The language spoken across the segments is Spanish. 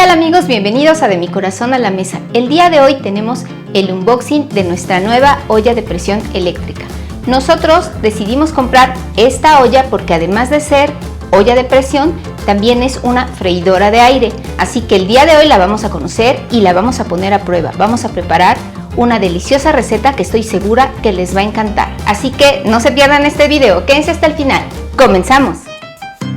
tal amigos? Bienvenidos a De mi corazón a la mesa. El día de hoy tenemos el unboxing de nuestra nueva olla de presión eléctrica. Nosotros decidimos comprar esta olla porque además de ser olla de presión, también es una freidora de aire. Así que el día de hoy la vamos a conocer y la vamos a poner a prueba. Vamos a preparar una deliciosa receta que estoy segura que les va a encantar. Así que no se pierdan este video, quédense hasta el final. ¡Comenzamos!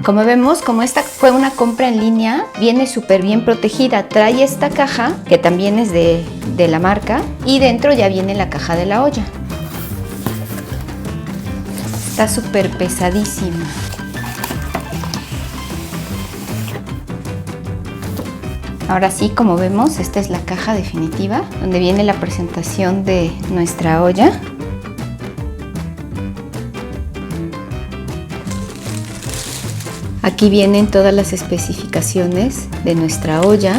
Como vemos, como esta fue una compra en línea, viene súper bien protegida. Trae esta caja, que también es de la marca, y dentro ya viene la caja de la olla. Está súper pesadísima. Ahora sí, como vemos, esta es la caja definitiva, donde viene la presentación de nuestra olla. Aquí vienen todas las especificaciones de nuestra olla.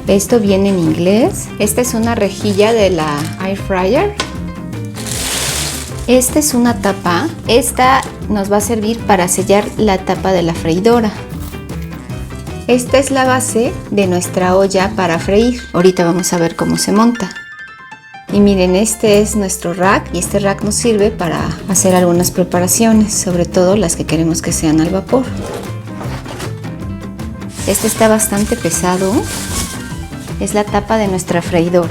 Esto viene en inglés. Esta es una rejilla de la Air Fryer. Esta es una tapa. Esta nos va a servir para sellar la tapa de la freidora. Esta es la base de nuestra olla para freír. Ahorita vamos a ver cómo se monta. Y miren, este es nuestro rack y este rack nos sirve para hacer algunas preparaciones, sobre todo las que queremos que sean al vapor. Este está bastante pesado. Es la tapa de nuestra freidora.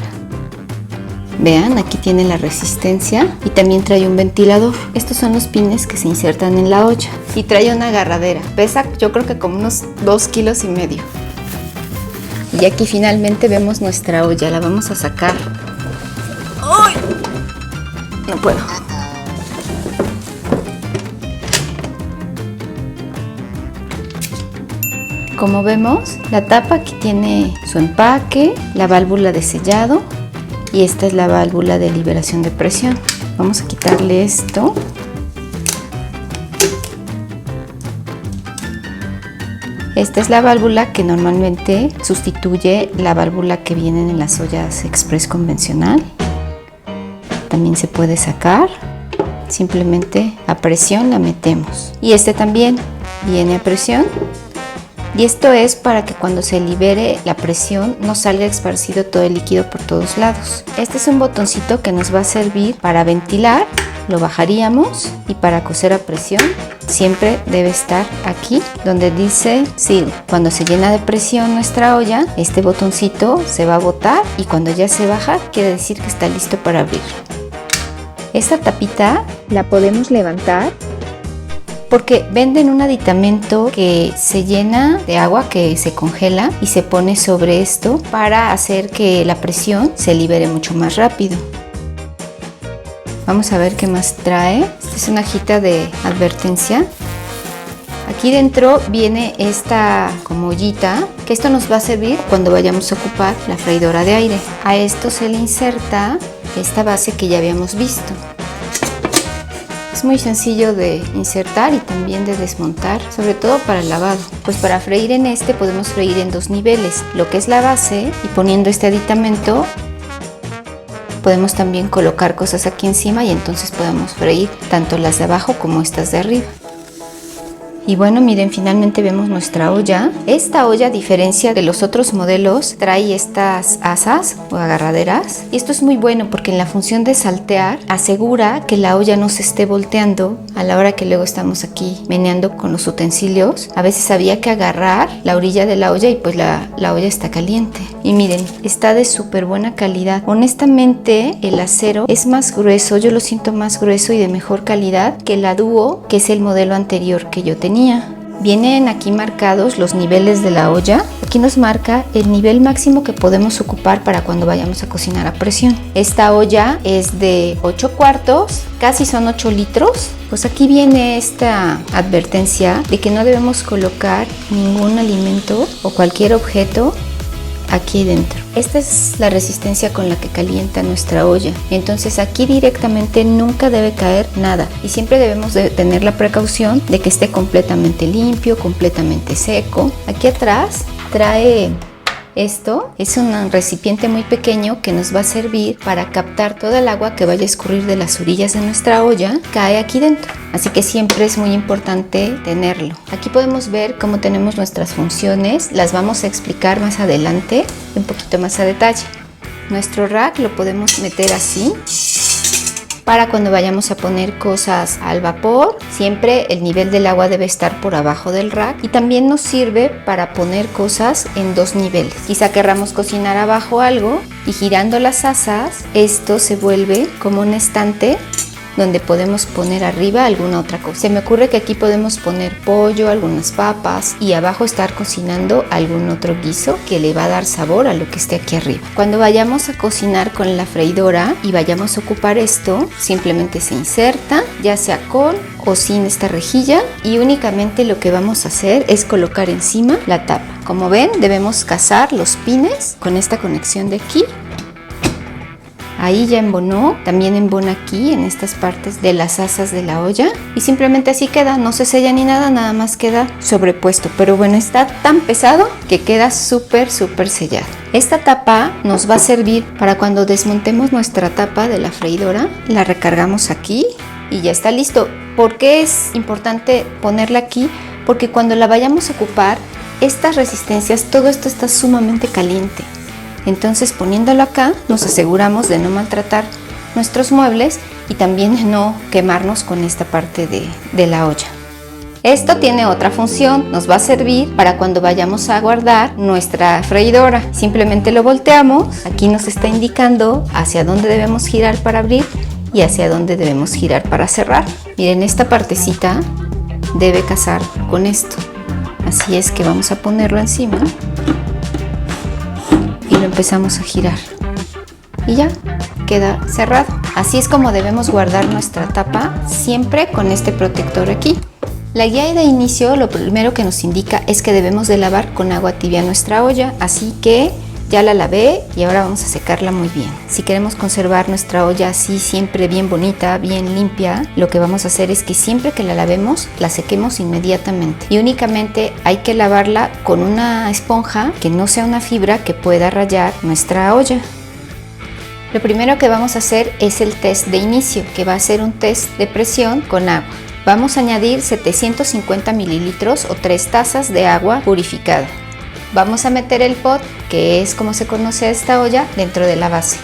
Vean, aquí tiene la resistencia y también trae un ventilador. Estos son los pines que se insertan en la olla. Y trae una agarradera. Pesa yo creo que como unos 2,5 kilos. Y aquí finalmente vemos nuestra olla. La vamos a sacar. ¡Ay! No puedo. Como vemos, la tapa aquí tiene su empaque, la válvula de sellado y esta es la válvula de liberación de presión. Vamos a quitarle esto. Esta es la válvula que normalmente sustituye la válvula que vienen en las ollas express convencional. También se puede sacar, simplemente a presión la metemos. Y este también viene a presión. Y esto es para que cuando se libere la presión no salga esparcido todo el líquido por todos lados. Este es un botoncito que nos va a servir para ventilar, lo bajaríamos, y para cocer a presión siempre debe estar aquí donde dice seal. Cuando se llena de presión nuestra olla, este botoncito se va a botar y cuando ya se baja quiere decir que está listo para abrir. Esta tapita la podemos levantar porque venden un aditamento que se llena de agua, que se congela y se pone sobre esto para hacer que la presión se libere mucho más rápido. Vamos a ver qué más trae. Esta es una hojita de advertencia. Aquí dentro viene esta como ollita, que esto nos va a servir cuando vayamos a ocupar la freidora de aire. A esto se le inserta esta base que ya habíamos visto. Es muy sencillo de insertar y también de desmontar, sobre todo para el lavado. Pues para freír en este podemos freír en dos niveles, lo que es la base, y poniendo este aditamento podemos también colocar cosas aquí encima y entonces podemos freír tanto las de abajo como estas de arriba. Y bueno, miren, finalmente vemos nuestra olla. Esta olla, a diferencia de los otros modelos, trae estas asas o agarraderas. Y esto es muy bueno porque en la función de saltear asegura que la olla no se esté volteando a la hora que luego estamos aquí meneando con los utensilios. A veces había que agarrar la orilla de la olla y pues la olla está caliente. Y miren, está de súper buena calidad. Honestamente, el acero es más grueso, yo lo siento más grueso y de mejor calidad que la Duo, que es el modelo anterior que yo tenía. Vienen aquí marcados los niveles de la olla. Aquí nos marca el nivel máximo que podemos ocupar para cuando vayamos a cocinar a presión. Esta olla es de 8 cuartos, casi son 8 litros. Pues aquí viene esta advertencia de que no debemos colocar ningún alimento o cualquier objeto aquí dentro. Esta es la resistencia con la que calienta nuestra olla. Entonces aquí directamente nunca debe caer nada y siempre debemos de tener la precaución de que esté completamente limpio, completamente seco. Aquí atrás trae Esto es un recipiente muy pequeño que nos va a servir para captar toda el agua que vaya a escurrir de las orillas de nuestra olla, cae aquí dentro. Así que siempre es muy importante tenerlo. Aquí podemos ver cómo tenemos nuestras funciones, las vamos a explicar más adelante, un poquito más a detalle. Nuestro rack lo podemos meter así, para cuando vayamos a poner cosas al vapor. Siempre el nivel del agua debe estar por abajo del rack y también nos sirve para poner cosas en dos niveles. Quizá querramos cocinar abajo algo y girando las asas, esto se vuelve como un estante donde podemos poner arriba alguna otra cosa. Se me ocurre que aquí podemos poner pollo, algunas papas y abajo estar cocinando algún otro guiso que le va a dar sabor a lo que esté aquí arriba. Cuando vayamos a cocinar con la freidora y vayamos a ocupar esto, simplemente se inserta, ya sea con o sin esta rejilla, y únicamente lo que vamos a hacer es colocar encima la tapa. Como ven, debemos cazar los pines con esta conexión de aquí. Ahí ya embonó, también embona aquí en estas partes de las asas de la olla y simplemente así queda, no se sella ni nada, nada más queda sobrepuesto, pero bueno, está tan pesado que queda súper sellado. Esta tapa nos va a servir para cuando desmontemos nuestra tapa de la freidora, la recargamos aquí y ya está listo. ¿Por qué es importante ponerla aquí? Porque cuando la vayamos a ocupar, estas resistencias, todo esto está sumamente caliente. Entonces poniéndolo acá nos aseguramos de no maltratar nuestros muebles y también de no quemarnos con esta parte de la olla. Esto tiene otra función, nos va a servir para cuando vayamos a guardar nuestra freidora. Simplemente lo volteamos, aquí nos está indicando hacia dónde debemos girar para abrir y hacia dónde debemos girar para cerrar. Miren, esta partecita debe casar con esto, así es que vamos a ponerlo encima y lo empezamos a girar y ya queda cerrado. Así es como debemos guardar nuestra tapa, siempre con este protector aquí. La guía de inicio lo primero que nos indica es que debemos de lavar con agua tibia nuestra olla, así que ya la lavé y ahora vamos a secarla muy bien. Si queremos conservar nuestra olla así siempre bien bonita, bien limpia, lo que vamos a hacer es que siempre que la lavemos, la sequemos inmediatamente. Y únicamente hay que lavarla con una esponja que no sea una fibra que pueda rayar nuestra olla. Lo primero que vamos a hacer es el test de inicio, que va a ser un test de presión con agua. Vamos a añadir 750 mililitros o 3 tazas de agua purificada. Vamos a meter el pot, que es como se conoce a esta olla, dentro de la base.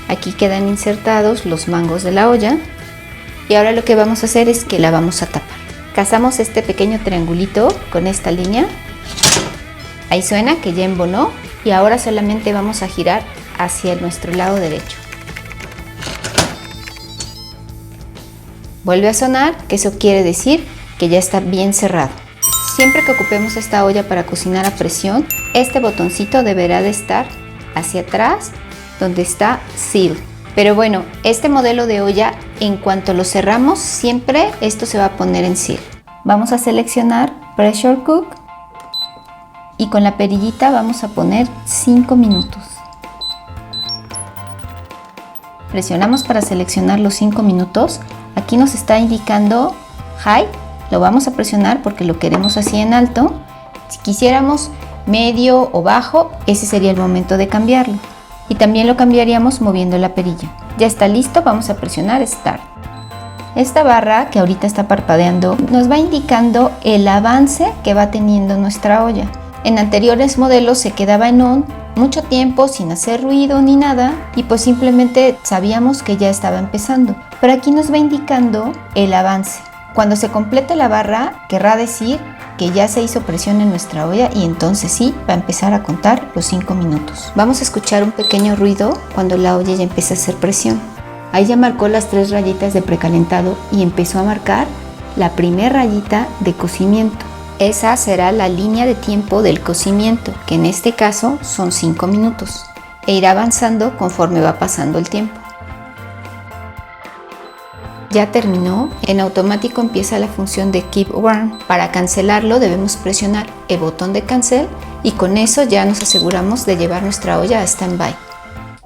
Aquí quedan insertados los mangos de la olla y ahora lo que vamos a hacer es que la vamos a tapar. Cazamos este pequeño triangulito con esta línea. Ahí suena que ya embonó y ahora solamente vamos a girar hacia nuestro lado derecho. Vuelve a sonar, que eso quiere decir que ya está bien cerrado. Siempre que ocupemos esta olla para cocinar a presión, este botoncito deberá de estar hacia atrás donde está Seal. Pero bueno, este modelo de olla, en cuanto lo cerramos, siempre esto se va a poner en Seal. Vamos a seleccionar Pressure Cook y con la perillita vamos a poner 5 minutos. Presionamos para seleccionar los 5 minutos. Aquí nos está indicando High. Lo vamos a presionar porque lo queremos así en alto. Si quisiéramos medio o bajo, ese sería el momento de cambiarlo. Y también lo cambiaríamos moviendo la perilla. Ya está listo, vamos a presionar Start. Esta barra que ahorita está parpadeando nos va indicando el avance que va teniendo nuestra olla. En anteriores modelos se quedaba en on mucho tiempo sin hacer ruido ni nada y pues simplemente sabíamos que ya estaba empezando. Pero aquí nos va indicando el avance. Cuando se complete la barra, querrá decir que ya se hizo presión en nuestra olla y entonces sí, va a empezar a contar los 5 minutos. Vamos a escuchar un pequeño ruido cuando la olla ya empiece a hacer presión. Ahí ya marcó las 3 rayitas de precalentado y empezó a marcar la primera rayita de cocimiento. Esa será la línea de tiempo del cocimiento, que en este caso son 5 minutos, e irá avanzando conforme va pasando el tiempo. Ya terminó, en automático empieza la función de Keep Warm. Para cancelarlo debemos presionar el botón de cancel y con eso ya nos aseguramos de llevar nuestra olla a standby.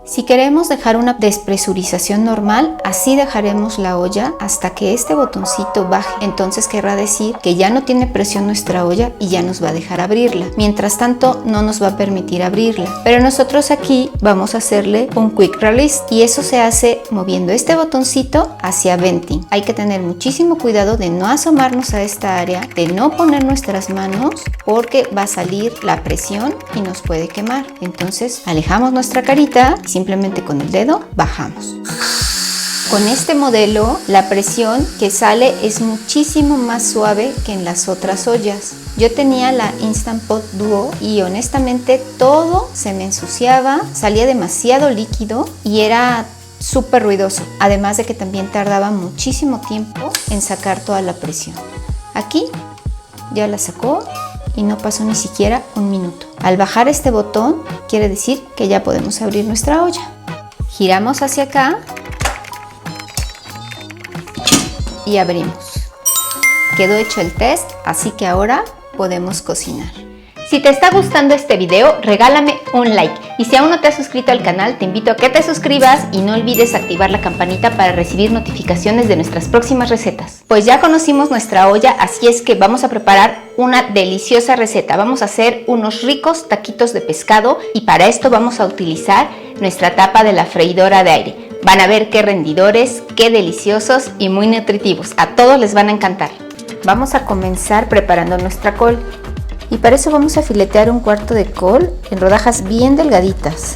Si queremos dejar una despresurización normal, así dejaremos la olla hasta que este botoncito baje. Entonces querrá decir que ya no tiene presión nuestra olla y ya nos va a dejar abrirla. Mientras tanto, no nos va a permitir abrirla. Pero nosotros aquí vamos a hacerle un quick release y eso se hace moviendo este botoncito hacia venting. Hay que tener muchísimo cuidado de no asomarnos a esta área, de no poner nuestras manos porque va a salir la presión y nos puede quemar. Entonces alejamos nuestra carita y simplemente con el dedo bajamos. Con este modelo la presión que sale es muchísimo más suave que en las otras ollas. Yo tenía la Instant Pot Duo y honestamente todo se me ensuciaba, salía demasiado líquido y era súper ruidoso. Además de que también tardaba muchísimo tiempo en sacar toda la presión. Aquí ya la sacó y no pasó ni siquiera un minuto. Al bajar este botón quiere decir que ya podemos abrir nuestra olla. Giramos hacia acá y abrimos. Quedó hecho el test, así que ahora podemos cocinar. Si te está gustando este video, regálame un like. Y si aún no te has suscrito al canal, te invito a que te suscribas y no olvides activar la campanita para recibir notificaciones de nuestras próximas recetas. Pues ya conocimos nuestra olla, así es que vamos a preparar una deliciosa receta. Vamos a hacer unos ricos taquitos de pescado y para esto vamos a utilizar nuestra tapa de la freidora de aire. Van a ver qué rendidores, qué deliciosos y muy nutritivos. A todos les van a encantar. Vamos a comenzar preparando nuestra col. Y para eso vamos a filetear un cuarto de col en rodajas bien delgaditas.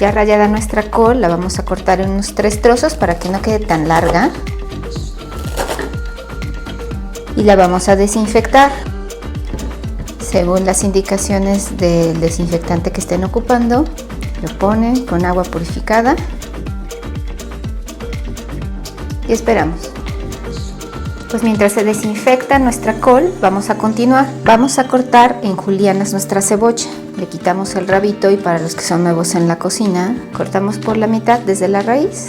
Ya rallada nuestra col, la vamos a cortar en unos 3 trozos para que no quede tan larga. Y la vamos a desinfectar según las indicaciones del desinfectante que estén ocupando. Lo ponen con agua purificada y esperamos. Pues mientras se desinfecta nuestra col, vamos a continuar. Vamos a cortar en julianas nuestra cebolla. Le quitamos el rabito y para los que son nuevos en la cocina, cortamos por la mitad desde la raíz.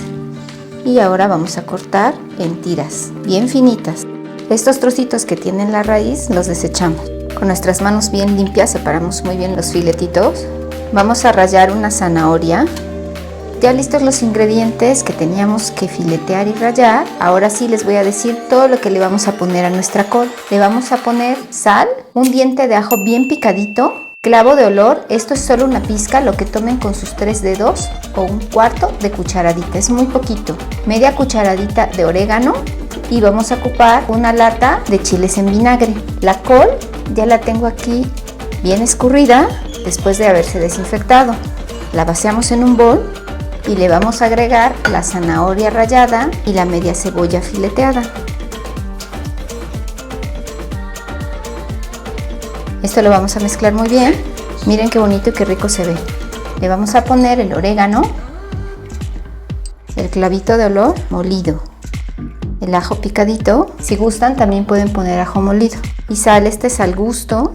Y ahora vamos a cortar en tiras, bien finitas. Estos trocitos que tienen la raíz los desechamos. Con nuestras manos bien limpias separamos muy bien los filetitos. Vamos a rallar una zanahoria. Ya listos los ingredientes que teníamos que filetear y rallar, ahora sí les voy a decir todo lo que le vamos a poner a nuestra col. Le vamos a poner sal, un diente de ajo bien picadito, clavo de olor, esto es solo una pizca, lo que tomen con sus 3 dedos o 1/4 de cucharadita, es muy poquito. Media cucharadita de orégano y vamos a ocupar una lata de chiles en vinagre. La col ya la tengo aquí bien escurrida después de haberse desinfectado. La vaciamos en un bol y le vamos a agregar la zanahoria rallada y la media cebolla fileteada. Esto lo vamos a mezclar muy bien. Miren qué bonito y qué rico se ve. Le vamos a poner el orégano, el clavito de olor molido, el ajo picadito. Si gustan también pueden poner ajo molido. Y sal, este es al gusto.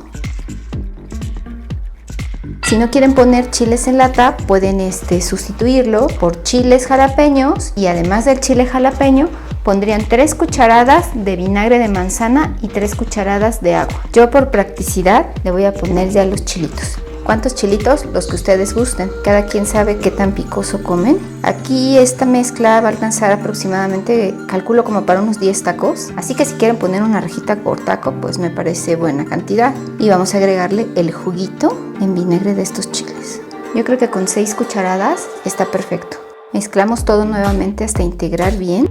Si no quieren poner chiles en lata, pueden sustituirlo por chiles jalapeños y además del chile jalapeño pondrían 3 cucharadas de vinagre de manzana y 3 cucharadas de agua. Yo por practicidad le voy a poner ya los chilitos. ¿Cuántos chilitos? Los que ustedes gusten. Cada quien sabe qué tan picoso comen. Aquí esta mezcla va a alcanzar aproximadamente, calculo como para unos 10 tacos. Así que si quieren poner una rajita por taco, pues me parece buena cantidad. Y vamos a agregarle el juguito en vinagre de estos chiles. Yo creo que con 6 cucharadas está perfecto. Mezclamos todo nuevamente hasta integrar bien.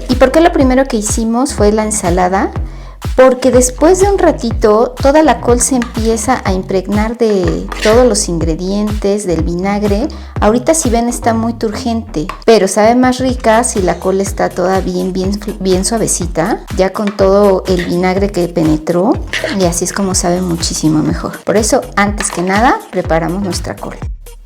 ¿Y por qué lo primero que hicimos fue la ensalada? Porque después de un ratito toda la col se empieza a impregnar de todos los ingredientes, del vinagre. Ahorita si ven está muy turgente, pero sabe más rica si la col está toda bien suavecita, ya con todo el vinagre que penetró, y así es como sabe muchísimo mejor. Por eso antes que nada preparamos nuestra col.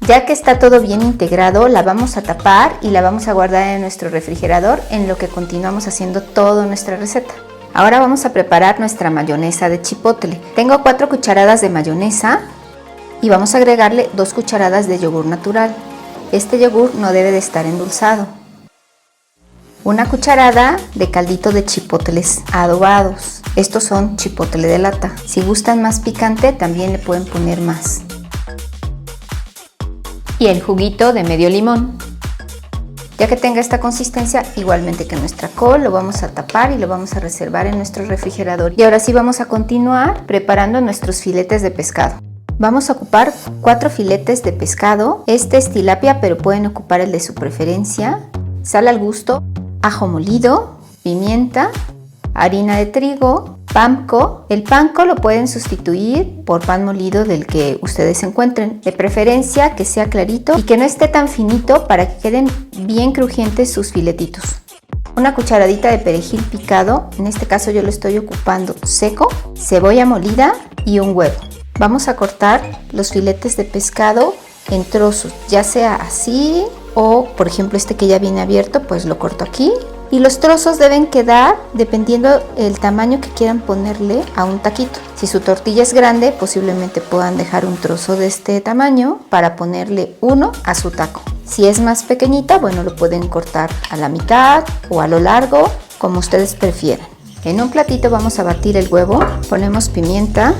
Ya que está todo bien integrado, la vamos a tapar y la vamos a guardar en nuestro refrigerador en lo que continuamos haciendo toda nuestra receta. Ahora vamos a preparar nuestra mayonesa de chipotle. Tengo 4 cucharadas de mayonesa y vamos a agregarle 2 cucharadas de yogur natural. Este yogur no debe de estar endulzado. 1 cucharada de caldito de chipotles adobados. Estos son chipotle de lata. Si gustan más picante también le pueden poner más. y el juguito de medio limón. Ya que tenga esta consistencia, igualmente que nuestra col, lo vamos a tapar y lo vamos a reservar en nuestro refrigerador. Y ahora sí vamos a continuar preparando nuestros filetes de pescado. Vamos a ocupar 4 filetes de pescado. Este es tilapia, pero pueden ocupar el de su preferencia. Sal al gusto, ajo molido, pimienta, harina de trigo, panko. El panko lo pueden sustituir por pan molido del que ustedes encuentren. De preferencia que sea clarito y que no esté tan finito para que queden bien crujientes sus filetitos. Una cucharadita de perejil picado, en este caso yo lo estoy ocupando seco, cebolla molida y un huevo. Vamos a cortar los filetes de pescado en trozos, ya sea así o por ejemplo este que ya viene abierto, pues lo corto aquí. Y los trozos deben quedar dependiendo el tamaño que quieran ponerle a un taquito. Si su tortilla es grande, posiblemente puedan dejar un trozo de este tamaño para ponerle uno a su taco. Si es más pequeñita, bueno, lo pueden cortar a la mitad o a lo largo, como ustedes prefieran. En un platito vamos a batir el huevo, ponemos pimienta.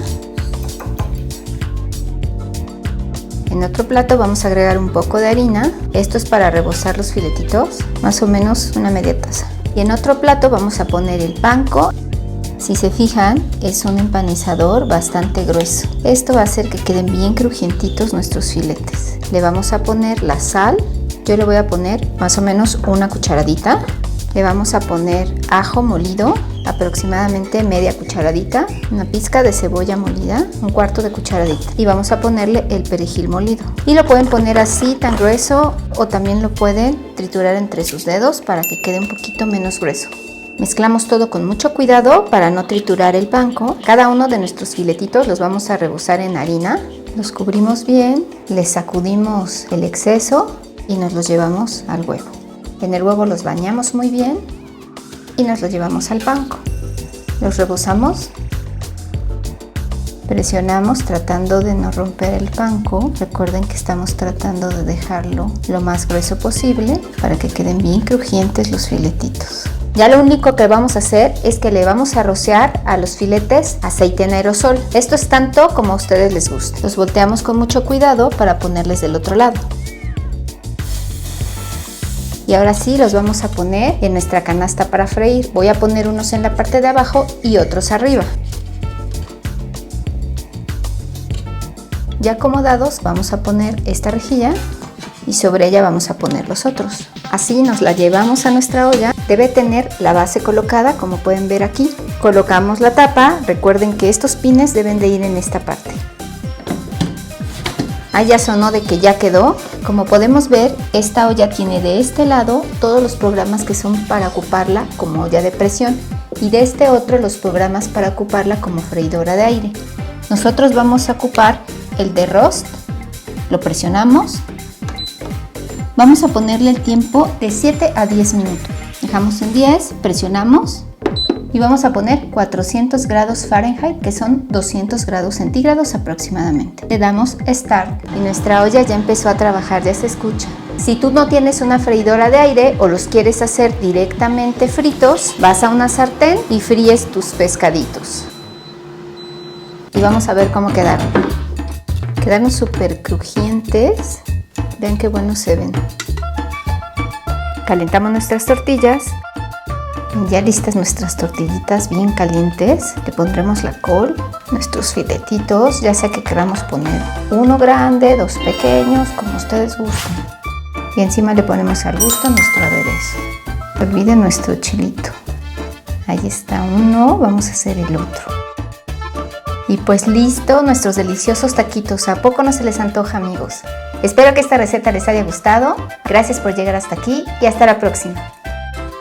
En otro plato vamos a agregar un poco de harina, esto es para rebozar los filetitos, más o menos una media taza. Y en otro plato vamos a poner el panko. Si se fijan, es un empanizador bastante grueso. Esto va a hacer que queden bien crujientitos nuestros filetes. Le vamos a poner la sal, yo le voy a poner más o menos una cucharadita. Le vamos a poner ajo molido, aproximadamente media cucharadita, una pizca de cebolla molida, un cuarto de cucharadita y vamos a ponerle el perejil molido. Y lo pueden poner así tan grueso o también lo pueden triturar entre sus dedos para que quede un poquito menos grueso. Mezclamos todo con mucho cuidado para no triturar el panko. Cada uno de nuestros filetitos los vamos a rebozar en harina, los cubrimos bien, les sacudimos el exceso y nos los llevamos al huevo. En el huevo los bañamos muy bien y nos los llevamos al panko. Los rebozamos, presionamos tratando de no romper el panko. Recuerden que estamos tratando de dejarlo lo más grueso posible para que queden bien crujientes los filetitos. Ya lo único que vamos a hacer es que le vamos a rociar a los filetes aceite en aerosol. Esto es tanto como a ustedes les guste. Los volteamos con mucho cuidado para ponerles del otro lado. Y ahora sí los vamos a poner en nuestra canasta para freír. Voy a poner unos en la parte de abajo y otros arriba. Ya acomodados vamos a poner esta rejilla y sobre ella vamos a poner los otros. Así nos la llevamos a nuestra olla. Debe tener la base colocada, como pueden ver aquí. Colocamos la tapa. Recuerden que estos pines deben de ir en esta parte. Ahí ya sonó de que ya quedó. Como podemos ver, esta olla tiene de este lado todos los programas que son para ocuparla como olla de presión y de este otro los programas para ocuparla como freidora de aire. Nosotros vamos a ocupar el de roast. Lo presionamos. Vamos a ponerle el tiempo de 7 a 10 minutos. Dejamos en 10, presionamos y vamos a poner 400 grados Fahrenheit, que son 200 grados centígrados aproximadamente. Le damos Start y nuestra olla ya empezó a trabajar, ya se escucha. Si tú no tienes una freidora de aire o los quieres hacer directamente fritos, vas a una sartén y fríes tus pescaditos. Y vamos a ver cómo quedaron. Quedaron súper crujientes. Vean qué buenos se ven. Calentamos nuestras tortillas. Ya listas nuestras tortillitas bien calientes. Le pondremos la col, nuestros filetitos, ya sea que queramos poner uno grande, dos pequeños, como ustedes gusten. Y encima le ponemos al gusto nuestro aderezo. No olviden nuestro chilito. Ahí está uno, vamos a hacer el otro. Y pues listo, nuestros deliciosos taquitos. ¿A poco no se les antoja, amigos? Espero que esta receta les haya gustado. Gracias por llegar hasta aquí y hasta la próxima.